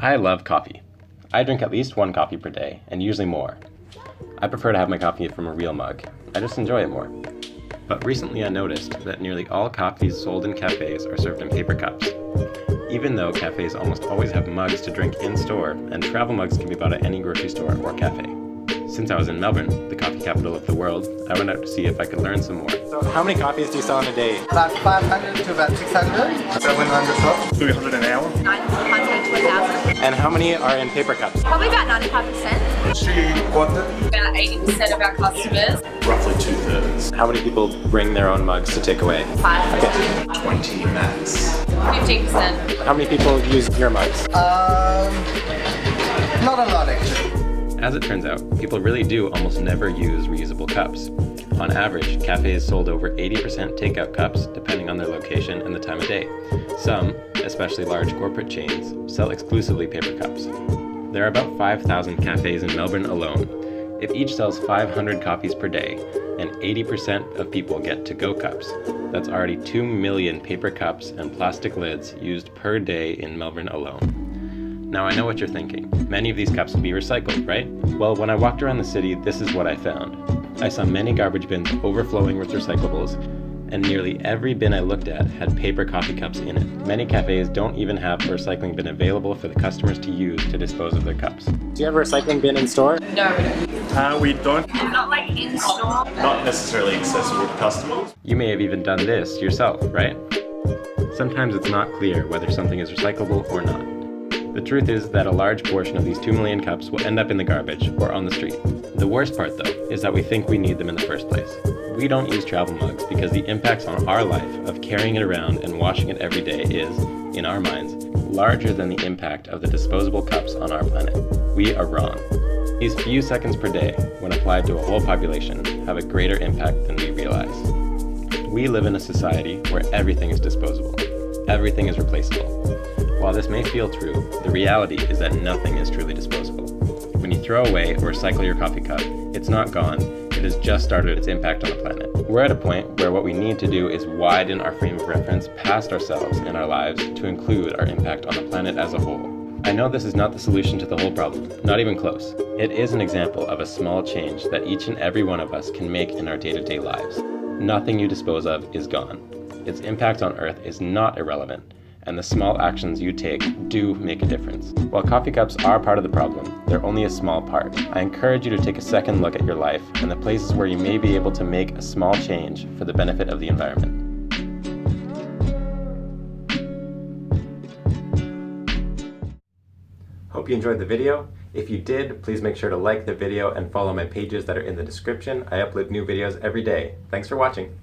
I love coffee. I drink at least one coffee per day, and usually more. I prefer to have my coffee from a real mug. I just enjoy it more. But recently I noticed that nearly all coffees sold in cafes are served in paper cups. Even though cafes almost always have mugs to drink in-store, and travel mugs can be bought at any grocery store or cafe. Since I was in Melbourne, the coffee capital of the world, I went out to see if I could learn some more. So how many coffees do you sell in a day? About 500 to about 600, 700 cups. 300 an hour. 900 to 1,000. And how many are in paper cups? Probably about 95%. Three-quarter. About 80% of our customers. Roughly 2/3. How many people bring their own mugs to take away? 5. Okay. 20 max. 15%. How many people use your mugs? Not a lot actually. As it turns out, people really do almost never use reusable cups. On average, cafes sold over 80% takeout cups, depending on their location and the time of day. Some, especially large corporate chains, sell exclusively paper cups. There are about 5,000 cafes in Melbourne alone. If each sells 500 coffees per day, and 80% of people get to-go cups, that's already 2 million paper cups and plastic lids used per day in Melbourne alone. Now I know what you're thinking. Many of these cups will be recycled, right? Well, when I walked around the city, this is what I found. I saw many garbage bins overflowing with recyclables, and nearly every bin I looked at had paper coffee cups in it. Many cafes don't even have a recycling bin available for the customers to use to dispose of their cups. Do you have a recycling bin in store? No. We don't. Not like in store. Not necessarily accessible to customers. You may have even done this yourself, right? Sometimes it's not clear whether something is recyclable or not. The truth is that a large portion of these 2 million cups will end up in the garbage or on the street. The worst part, though, is that we think we need them in the first place. We don't use travel mugs because the impacts on our life of carrying it around and washing it every day is, in our minds, larger than the impact of the disposable cups on our planet. We are wrong. These few seconds per day, when applied to a whole population, have a greater impact than we realize. We live in a society where everything is disposable. Everything is replaceable. While this may feel true, the reality is that nothing is truly disposable. When you throw away or recycle your coffee cup, it's not gone, it has just started its impact on the planet. We're at a point where what we need to do is widen our frame of reference past ourselves and our lives to include our impact on the planet as a whole. I know this is not the solution to the whole problem, not even close. It is an example of a small change that each and every one of us can make in our day-to-day lives. Nothing you dispose of is gone. Its impact on Earth is not irrelevant, and the small actions you take do make a difference. While coffee cups are part of the problem, they're only a small part. I encourage you to take a second look at your life and the places where you may be able to make a small change for the benefit of the environment. Hope you enjoyed the video. If you did, please make sure to like the video and follow my pages that are in the description. I upload new videos every day. Thanks for watching.